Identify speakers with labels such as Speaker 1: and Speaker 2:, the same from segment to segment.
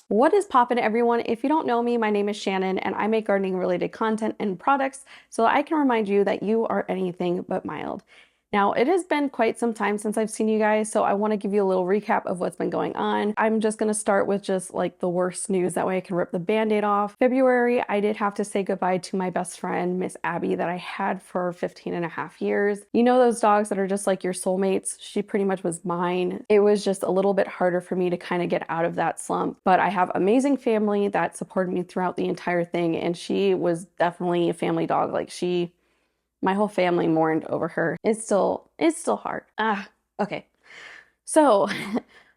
Speaker 1: What is poppin', everyone? If you don't know me, my name is Shannon and I make gardening related content and products so I can remind you that you are anything but mild. Now, it has been quite some time since I've seen you guys, so I want to give you a little recap of what's been going on. I'm just going to start with just like the worst news, that way I can rip the band-aid off. February, I did have to say goodbye to my best friend, Miss Abby, that I had for 15 and a half years. You know those dogs that are just like your soulmates? She pretty much was mine. It was just a little bit harder for me to kind of get out of that slump, but I have amazing family that supported me throughout the entire thing, and she was definitely a family dog. Like my whole family mourned over her. It's still hard. Okay. So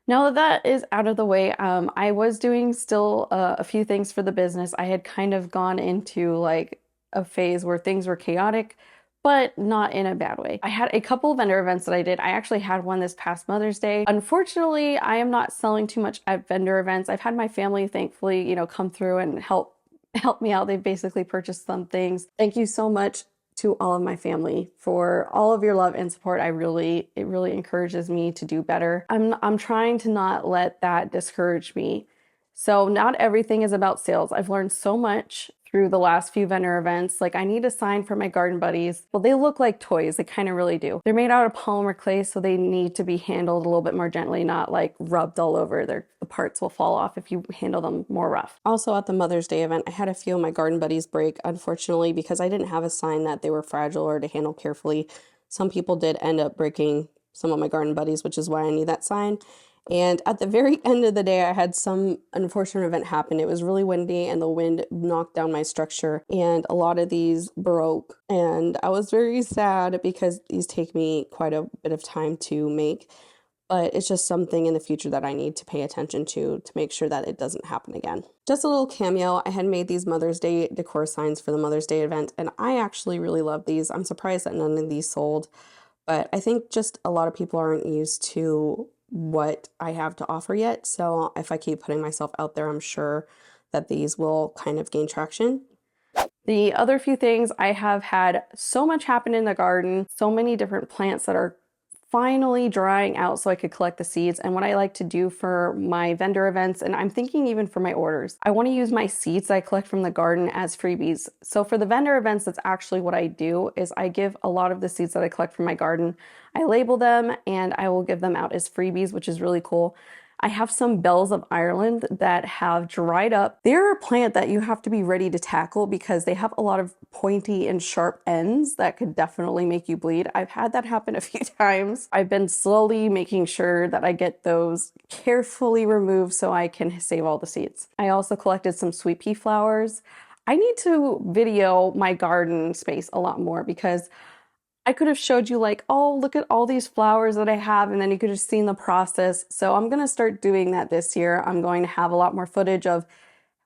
Speaker 1: now that that is out of the way, I was doing still a few things for the business. I had kind of gone into like a phase where things were chaotic, but not in a bad way. I had a couple of vendor events that I did. I actually had one this past Mother's Day. Unfortunately, I am not selling too much at vendor events. I've had my family, thankfully, come through and help me out. They've basically purchased some things. Thank you so much to all of my family for all of your love and support. It really encourages me to do better. I'm trying to not let that discourage me. So not everything is about sales. I've learned so much through the last few vendor events. Like, I need a sign for my garden buddies. Well, they look like toys. They kind of really do. They're made out of polymer clay, so they need to be handled a little bit more gently, not like rubbed all over. The parts will fall off if you handle them more rough. Also, at the Mother's Day event, I had a few of my garden buddies break, unfortunately, because I didn't have a sign that they were fragile or to handle carefully. Some people did end up breaking some of my garden buddies, which is why I need that sign. And at the very end of the day, I had some unfortunate event happen. It was really windy and the wind knocked down my structure and a lot of these broke. And I was very sad because these take me quite a bit of time to make. But it's just something in the future that I need to pay attention to make sure that it doesn't happen again. Just a little cameo, I had made these Mother's Day decor signs for the Mother's Day event, and I actually really love these. I'm surprised that none of these sold, but I think just a lot of people aren't used to what I have to offer yet. So if I keep putting myself out there, I'm sure that these will kind of gain traction. The other few things, I have had so much happen in the garden, so many different plants that are finally drying out so I could collect the seeds. And what I like to do for my vendor events, and I'm thinking even for my orders, I want to use my seeds I collect from the garden as freebies. So for the vendor events, that's actually what I do, is I give a lot of the seeds that I collect from my garden. I label them and I will give them out as freebies, which is really cool. I have some bells of Ireland that have dried up. They're a plant that you have to be ready to tackle because they have a lot of pointy and sharp ends that could definitely make you bleed. I've had that happen a few times. I've been slowly making sure that I get those carefully removed so I can save all the seeds. I also collected some sweet pea flowers. I need to video my garden space a lot more because I could have showed you like, oh, look at all these flowers that I have, and then you could have seen the process. So I'm going to start doing that this year. I'm going to have a lot more footage of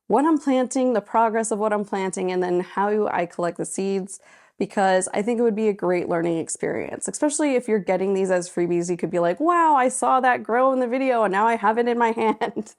Speaker 1: what I'm planting, the progress of what I'm planting, and then how I collect the seeds, because I think it would be a great learning experience, especially if you're getting these as freebies. You could be like, wow, I saw that grow in the video and now I have it in my hand.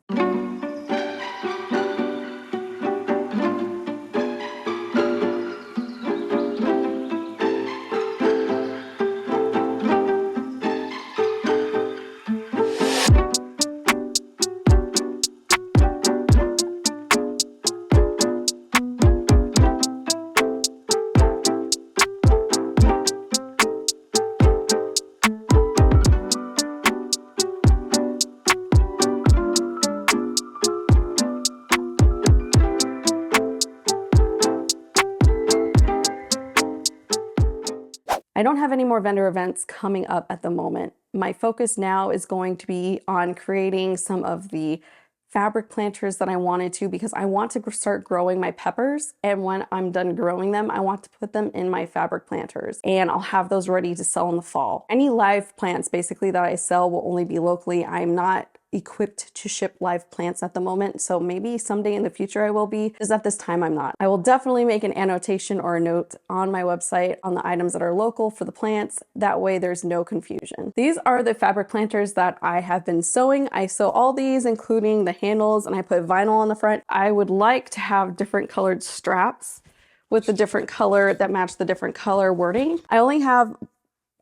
Speaker 1: I don't have any more vendor events coming up at the moment. My focus now is going to be on creating some of the fabric planters that I wanted to, because I want to start growing my peppers, and when I'm done growing them, I want to put them in my fabric planters, and I'll have those ready to sell in the fall. Any live plants basically that I sell will only be locally. I'm not equipped to ship live plants at the moment, so maybe someday in the future I will be, because at this time I'm not. I will definitely make an annotation or a note on my website on the items that are local for the plants. That way there's no confusion. These are the fabric planters that I have been sewing. I sew all these, including the handles, and I put vinyl on the front. I would like to have different colored straps with the different color that match the different color wording. I only have,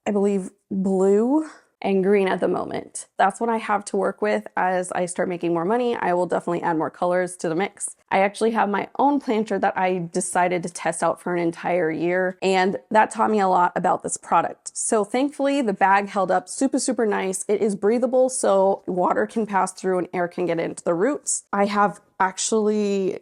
Speaker 1: I believe, blue and green at the moment. That's what I have to work with. As I start making more money, I will definitely add more colors to the mix. I actually have my own planter that I decided to test out for an entire year, and that taught me a lot about this product. So thankfully, the bag held up super nice. It is breathable, so water can pass through and air can get into the roots. I have actually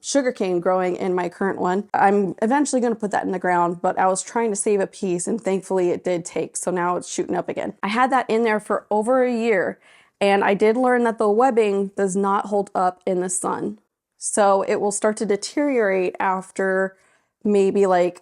Speaker 1: sugarcane growing in my current one. I'm eventually going to put that in the ground, but I was trying to save a piece and thankfully it did take, so now it's shooting up again. I had that in there for over a year, and I did learn that the webbing does not hold up in the sun. So it will start to deteriorate after maybe like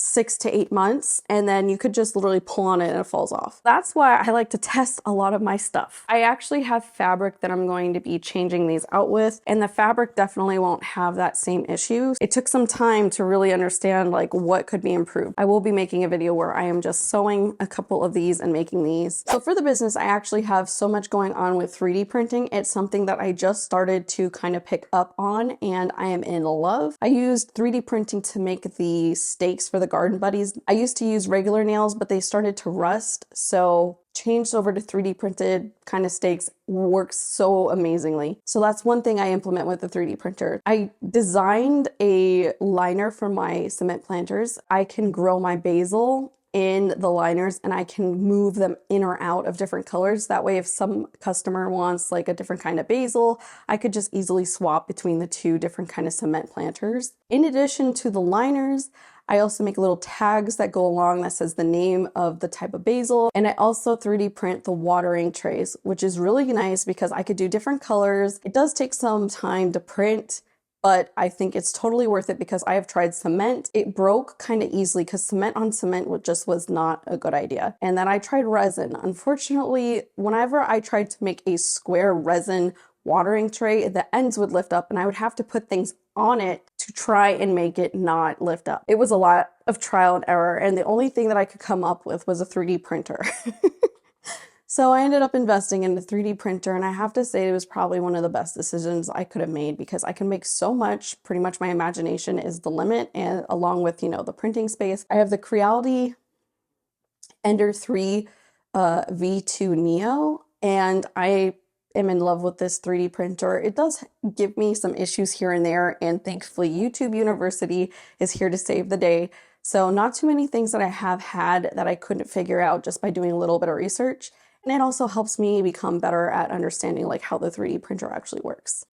Speaker 1: 6 to 8 months, and then you could just literally pull on it and it falls off. That's why I like to test a lot of my stuff. I actually have fabric that I'm going to be changing these out with, and the fabric definitely won't have that same issue. It took some time to really understand like what could be improved. I will be making a video where I am just sewing a couple of these and making these. So for the business, I actually have so much going on with 3D printing. It's something that I just started to kind of pick up on, and I am in love. I used 3D printing to make the stakes for the garden buddies. I used to use regular nails, but they started to rust, so changed over to 3D printed kind of stakes works so amazingly. So that's one thing I implement with the 3D printer. I designed a liner for my cement planters. I can grow my basil in the liners and I can move them in or out of different colors. That way, if some customer wants like a different kind of basil, I could just easily swap between the two different kind of cement planters. In addition to the liners, I also make little tags that go along that says the name of the type of basil. And I also 3D print the watering trays, which is really nice because I could do different colors. It does take some time to print, but I think it's totally worth it because I have tried cement. It broke kind of easily because cement on cement just was not a good idea. And then I tried resin. Unfortunately, whenever I tried to make a square resin watering tray, the ends would lift up and I would have to put things on it to try and make it not lift up. It was a lot of trial and error, and the only thing that I could come up with was a 3D printer. So I ended up investing in a 3D printer, and I have to say it was probably one of the best decisions I could have made because I can make so much. Pretty much my imagination is the limit, and along with, the printing space. I have the Creality Ender 3 V2 Neo, and I am in love with this 3D printer. It does give me some issues here and there, and thankfully YouTube University is here to save the day. So not too many things that I have had that I couldn't figure out just by doing a little bit of research. And it also helps me become better at understanding like how the 3D printer actually works.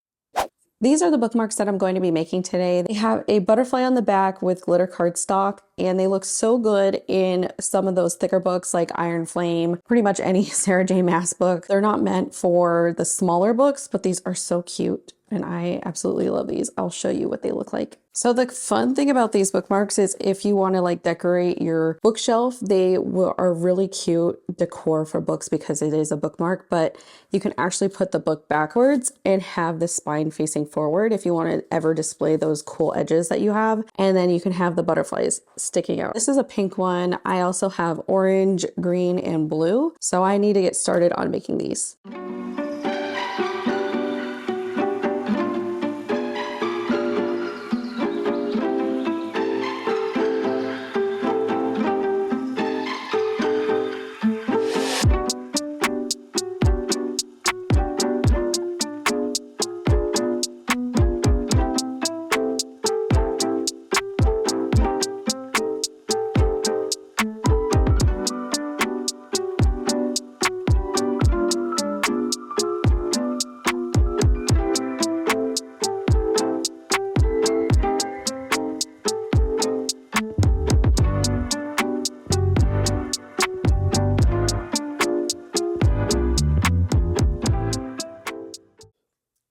Speaker 1: These are the bookmarks that I'm going to be making today. They have a butterfly on the back with glitter cardstock, and they look so good in some of those thicker books like Iron Flame, pretty much any Sarah J. Maas book. They're not meant for the smaller books, but these are so cute, and I absolutely love these. I'll show you what they look like. So the fun thing about these bookmarks is if you want to like decorate your bookshelf, they are really cute decor for books because it is a bookmark, but you can actually put the book backwards and have the spine facing forward if you want to ever display those cool edges that you have. And then you can have the butterflies sticking out. This is a pink one. I also have orange, green, and blue. So I need to get started on making these.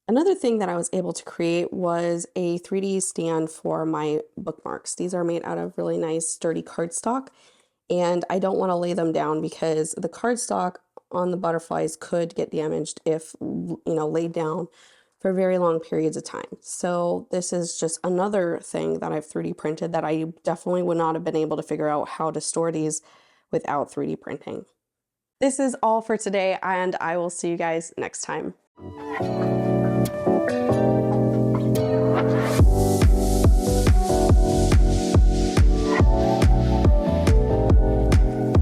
Speaker 1: Another thing that I was able to create was a 3D stand for my bookmarks. These are made out of really nice sturdy cardstock, and I don't want to lay them down because the cardstock on the butterflies could get damaged if, laid down for very long periods of time. So this is just another thing that I've 3D printed that I definitely would not have been able to figure out how to store these without 3D printing. This is all for today, and I will see you guys next time.